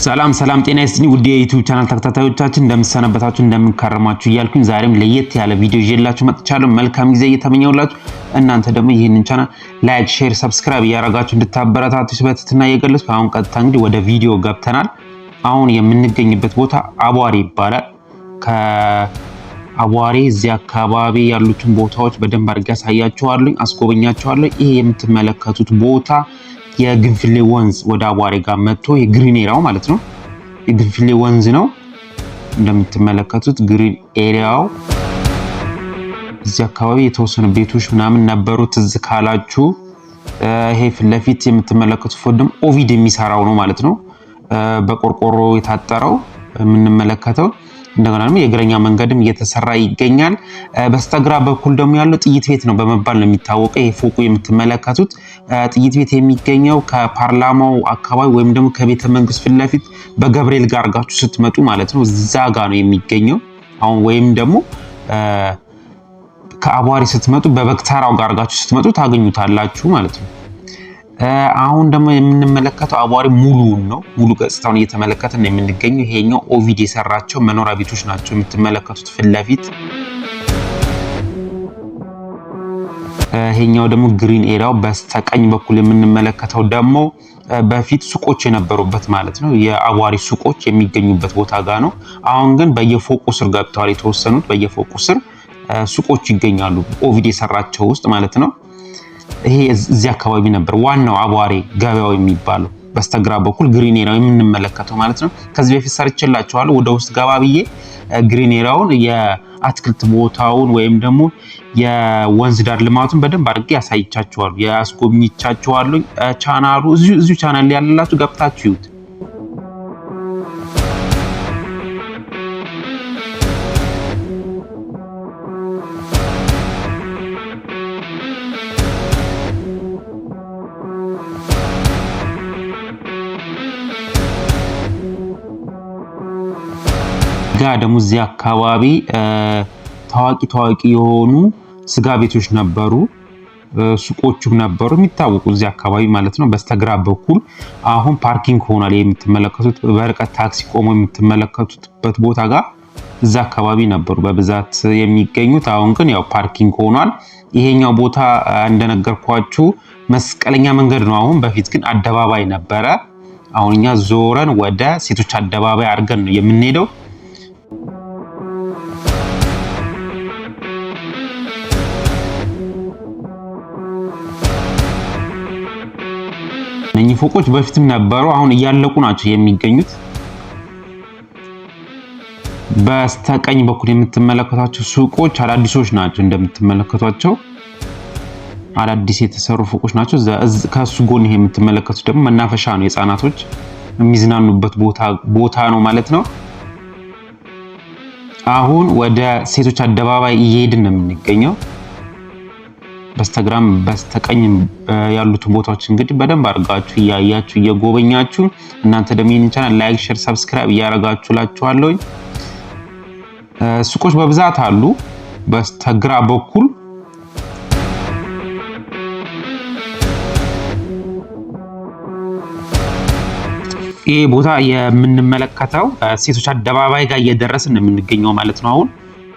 ሰላም ጤና ይስጥልኝ ውድ የዩቲዩብ ቻናል ተከታታዮቻችን እንደምሰነበታችሁ እንደምንከረማችሁ እያልኩኝ ዛሬም ለየት ያለ ቪዲዮ ይዤላችሁ መጥቻለሁ። መልካም ጊዜ እየተመኘሁላችሁ እናንተ ደግሞ ይህንን ቻናል ላይክ፣ ሼር፣ ሰብስክራይብ እያደረጋችሁ እንድታበረታቱኝ በትህትና እየገለጽኩ አሁን ቀጥታ እንግዲህ ወደ ቪዲዮ ገብተናል። አሁን የምንገኝበት ቦታ አቧሬ ይባላል። ከአቧሬ እዚህ አካባቢ ያሉትን ቦታዎች በደንብ አድርጌ አሳያችኋለሁ፣ አስጎበኛችኋለሁ። ይሄ የምትመለከቱት ቦታ የግንፍሌ ወንዝ ወደ አቧሬ ጋር መጥቶ የግሪን ኤሪያው ማለት ነው። የግንፍሌ ወንዝ ነው እንደምትመለከቱት ግሪን ኤሪያው። እዚህ አካባቢ የተወሰኑ ቤቶች ምናምን ነበሩ ትዝ ካላችሁ። ይሄ ፊት ለፊት የምትመለከቱት ፎቶ ደግሞ ኦቪድ የሚሰራው ነው ማለት ነው። በቆርቆሮ የታጠረው የምንመለከተው እንደገና ደግሞ የእግረኛ መንገድም እየተሰራ ይገኛል። በስተግራ በኩል ደግሞ ያለው ጥይት ቤት ነው በመባል ነው የሚታወቀው። ይሄ ፎቁ የምትመለከቱት ጥይት ቤት የሚገኘው ከፓርላማው አካባቢ ወይም ደግሞ ከቤተ መንግስት ፊት ለፊት በገብርኤል ጋር አርጋችሁ ስትመጡ ማለት ነው እዛ ጋር ነው የሚገኘው። አሁን ወይም ደግሞ ከአቧሬ ስትመጡ በበክታራው ጋር አርጋችሁ ስትመጡ ታገኙታላችሁ ማለት ነው። አሁን ደግሞ የምንመለከተው አቧሬ ሙሉውን ነው። ሙሉ ገጽታውን እየተመለከትን ነው የምንገኘው። ይሄኛው ኦቪድ የሰራቸው መኖሪያ ቤቶች ናቸው የምትመለከቱት ፊት ለፊት። ይሄኛው ደግሞ ግሪን ኤሪያው በስተቀኝ በኩል የምንመለከተው ደግሞ በፊት ሱቆች የነበሩበት ማለት ነው። የአቧሬ ሱቆች የሚገኙበት ቦታ ጋር ነው። አሁን ግን በየፎቁ ስር ገብተዋል። የተወሰኑት በየፎቁ ስር ሱቆች ይገኛሉ ኦቪድ የሰራቸው ውስጥ ማለት ነው። ይሄ እዚህ አካባቢ ነበር ዋናው አቧሬ ገበያው የሚባለው በስተግራ በኩል ግሪን ኤሪያው የምንመለከተው ማለት ነው። ከዚህ በፊት ሰርቼላችኋለሁ። ወደ ውስጥ ገባ ብዬ ግሪን ኤሪያውን የአትክልት ቦታውን ወይም ደግሞ የወንዝ ዳር ልማቱን በደንብ አድርጌ ያሳይቻችኋለሁ፣ ያስጎብኝቻችኋለሁ። ቻናሉ እዚሁ ቻናል ላይ ያለላችሁ ገብታችሁ ይዩት። ጋ ደግሞ እዚህ አካባቢ ታዋቂ የሆኑ ስጋ ቤቶች ነበሩ፣ ሱቆችም ነበሩ የሚታወቁ እዚህ አካባቢ ማለት ነው። በስተግራ በኩል አሁን ፓርኪንግ ሆኗል። የምትመለከቱት በርቀት ታክሲ ቆሞ የምትመለከቱበት ቦታ ጋር እዛ አካባቢ ነበሩ በብዛት የሚገኙት። አሁን ግን ያው ፓርኪንግ ሆኗል። ይሄኛው ቦታ እንደነገርኳችሁ መስቀለኛ መንገድ ነው። አሁን በፊት ግን አደባባይ ነበረ። አሁን እኛ ዞረን ወደ ሴቶች አደባባይ አድርገን ነው የምንሄደው። እነኚህ ፎቆች በፊትም ነበሩ፣ አሁን እያለቁ ናቸው የሚገኙት። በስተቀኝ በኩል የምትመለከቷቸው ሱቆች አዳዲሶች ናቸው። እንደምትመለከቷቸው አዳዲስ የተሰሩ ፎቆች ናቸው። ከሱ ጎን ይሄ የምትመለከቱት ደግሞ መናፈሻ ነው፣ የህፃናቶች የሚዝናኑበት ቦታ ነው ማለት ነው። አሁን ወደ ሴቶች አደባባይ እየሄድን ነው የምንገኘው። በስተግራም በስተቀኝም ያሉትን ቦታዎች እንግዲህ በደንብ አድርጋችሁ እያያችሁ እየጎበኛችሁ እናንተ ደግሞ ይህንን ቻናል ላይክ፣ ሼር፣ ሰብስክራይብ እያደረጋችሁላችኋለሁ። ሱቆች በብዛት አሉ በስተግራ በኩል። ይሄ ቦታ የምንመለከተው ሴቶች አደባባይ ጋር እየደረስን ነው የምንገኘው ማለት ነው። አሁን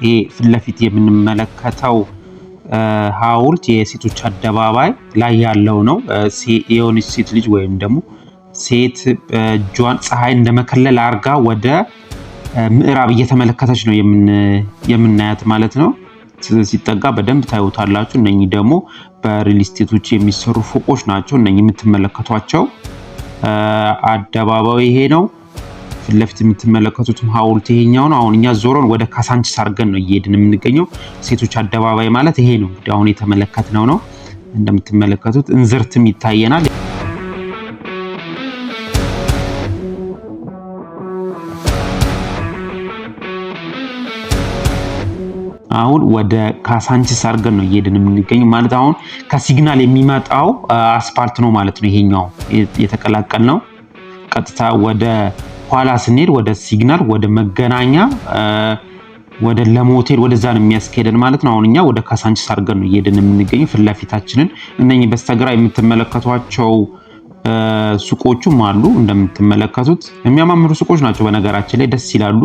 ይሄ ፊት ለፊት የምንመለከተው ሐውልት የሴቶች አደባባይ ላይ ያለው ነው። የሆነች ሴት ልጅ ወይም ደግሞ ሴት እጇን ፀሐይ እንደመከለል አርጋ ወደ ምዕራብ እየተመለከተች ነው የምናያት ማለት ነው። ሲጠጋ በደንብ ታዩታላችሁ። እነኚህ ደግሞ በሪል ስቴቶች የሚሰሩ ፎቆች ናቸው። እነኚህ የምትመለከቷቸው አደባባዩ ይሄ ነው። ፊት ለፊት የምትመለከቱትም ሐውልት ይሄኛው ነው። አሁን እኛ ዞሮን ወደ ካሳንቺስ አድርገን ነው እየሄድን የምንገኘው። ሴቶች አደባባይ ማለት ይሄ ነው እንግዲህ አሁን የተመለከትነው ነው። እንደምትመለከቱት እንዝርትም ይታየናል። አሁን ወደ ካሳንቺስ አድርገን ነው እየሄድን የምንገኘው ማለት አሁን ከሲግናል የሚመጣው አስፓልት ነው ማለት ነው። ይሄኛው የተቀላቀል ነው። ቀጥታ ወደ ኋላ ስንሄድ ወደ ሲግናል፣ ወደ መገናኛ፣ ወደ ለሞቴል ወደዛ ነው የሚያስኬደን ማለት ነው። አሁን እኛ ወደ ካሳንቺስ አድርገን ነው እየሄድን የምንገኘው። ፊት ለፊታችንን እነኚህ በስተግራ የምትመለከቷቸው ሱቆቹም አሉ እንደምትመለከቱት የሚያማምሩ ሱቆች ናቸው። በነገራችን ላይ ደስ ይላሉ።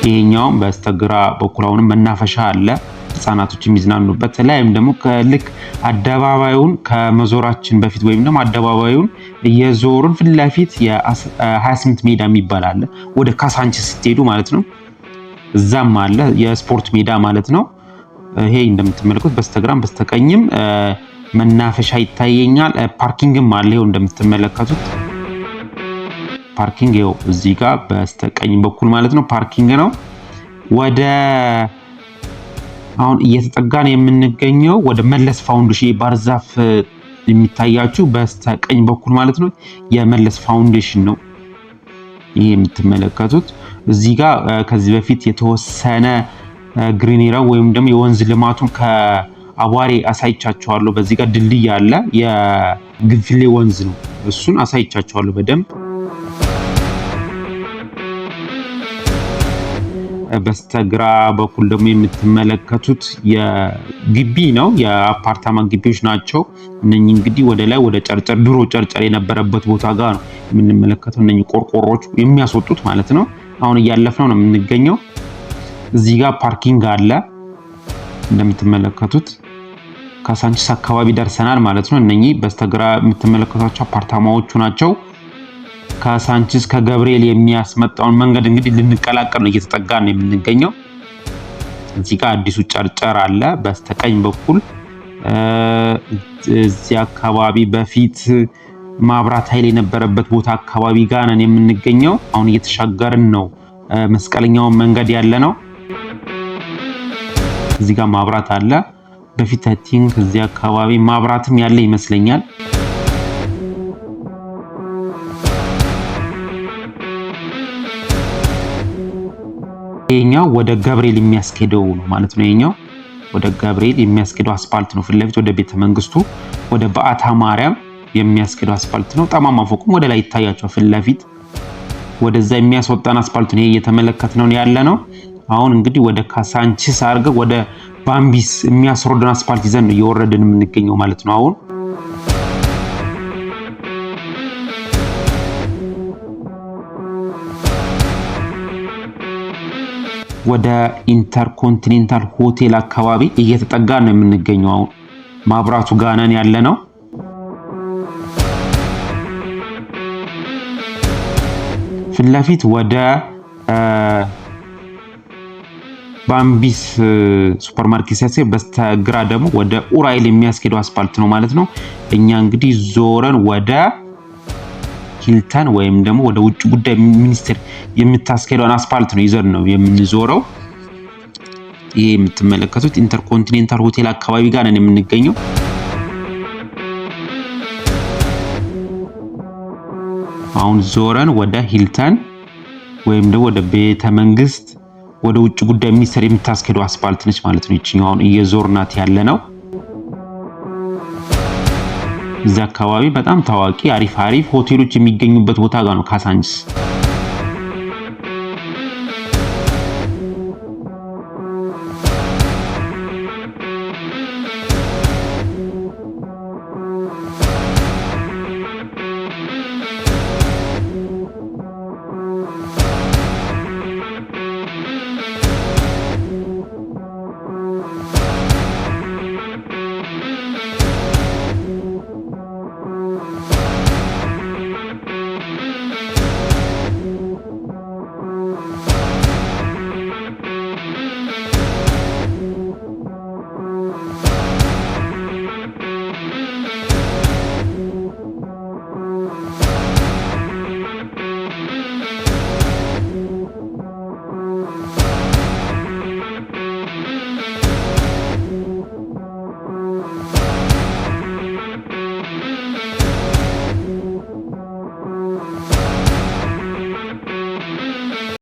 ይሄኛው በስተግራ በኩል አሁንም መናፈሻ አለ ህፃናቶች የሚዝናኑበት። ላይም ደግሞ ከልክ አደባባዩን ከመዞራችን በፊት ወይም ደግሞ አደባባዩን እየዞሩን ፊት ለፊት የ28 ሜዳ የሚባል አለ ወደ ካሳንቺስ ስትሄዱ ማለት ነው። እዛም አለ የስፖርት ሜዳ ማለት ነው። ይሄ እንደምትመለከቱት በስተግራም በስተቀኝም መናፈሻ ይታየኛል። ፓርኪንግም አለ ይኸው እንደምትመለከቱት ፓርኪንግ ይኸው እዚህ ጋር በስተቀኝ በኩል ማለት ነው ፓርኪንግ ነው። ወደ አሁን እየተጠጋን የምንገኘው ወደ መለስ ፋውንዴሽን የባህር ዛፍ የሚታያችሁ በስተቀኝ በኩል ማለት ነው የመለስ ፋውንዴሽን ነው። ይሄ የምትመለከቱት እዚህ ጋር ከዚህ በፊት የተወሰነ ግሪኔራው ወይም ደግሞ የወንዝ ልማቱን ከአቧሬ አሳይቻቸዋለሁ። በዚህ ጋር ድልድይ አለ የግንፍሌ ወንዝ ነው። እሱን አሳይቻቸዋለሁ በደንብ። በስተግራ በኩል ደግሞ የምትመለከቱት የግቢ ነው፣ የአፓርታማ ግቢዎች ናቸው። እነኚህ እንግዲህ ወደ ላይ ወደ ጨርጨር ድሮ ጨርጨር የነበረበት ቦታ ጋር ነው የምንመለከተው። እነኚህ ቆርቆሮች የሚያስወጡት ማለት ነው። አሁን እያለፍነው ነው የምንገኘው። እዚህ ጋር ፓርኪንግ አለ እንደምትመለከቱት። ካሳንቺስ አካባቢ ደርሰናል ማለት ነው። እነኚህ በስተግራ የምትመለከቷቸው አፓርታማዎቹ ናቸው። ካሳንቺስ ከገብርኤል የሚያስመጣውን መንገድ እንግዲህ ልንቀላቀል ነው እየተጠጋን ነው የምንገኘው። እዚህ ጋር አዲሱ ጨርጨር አለ በስተቀኝ በኩል። እዚህ አካባቢ በፊት ማብራት ኃይል የነበረበት ቦታ አካባቢ ጋር ነን የምንገኘው። አሁን እየተሻገርን ነው መስቀለኛውን መንገድ ያለ ነው። እዚህ ጋር ማብራት አለ። በፊት አይ ቲንክ እዚህ አካባቢ ማብራትም ያለ ይመስለኛል። ይሄኛው ወደ ገብርኤል የሚያስኬደው ነው ማለት ነው። ይሄኛው ወደ ገብርኤል የሚያስኬደው አስፋልት ነው። ፊት ለፊት ወደ ቤተ መንግስቱ ወደ በዓታ ማርያም የሚያስኬደው አስፋልት ነው። ጠማማ ፎቁም ወደ ላይ ይታያቸው ፊት ለፊት ወደዛ የሚያስወጣን አስፋልት ነው እየተመለከትነው ያለ ነው። አሁን እንግዲህ ወደ ካሳንቺስ አድርገን ወደ ባምቢስ የሚያስወርደን አስፋልት ይዘን ነው እየወረድን የምንገኘው ማለት ነው። አሁን ወደ ኢንተርኮንቲኔንታል ሆቴል አካባቢ እየተጠጋን ነው የምንገኘው። አሁን ማብራቱ ጋር ነን ያለ ነው። ፊት ለፊት ወደ ባምቢስ ሱፐርማርኬት ሲያስኬድ በስተግራ ደግሞ ወደ ኡራኤል የሚያስኬደው አስፋልት ነው ማለት ነው። እኛ እንግዲህ ዞረን ወደ ሂልተን ወይም ደግሞ ወደ ውጭ ጉዳይ ሚኒስቴር የምታስኬደውን አስፋልት ነው ይዘን ነው የምንዞረው። ይሄ የምትመለከቱት ኢንተርኮንቲኔንታል ሆቴል አካባቢ ጋር ነን የምንገኘው። አሁን ዞረን ወደ ሂልተን ወይም ደግሞ ወደ ቤተ መንግስት ወደ ውጭ ጉዳይ ሚኒስቴር የምታስኬደው አስፋልት ነች ማለት ነው። ይችኛው አሁን እየዞርናት ያለ ነው። እዚህ አካባቢ በጣም ታዋቂ አሪፍ ሆቴሎች የሚገኙበት ቦታ ጋር ነው ካሳንቺስ።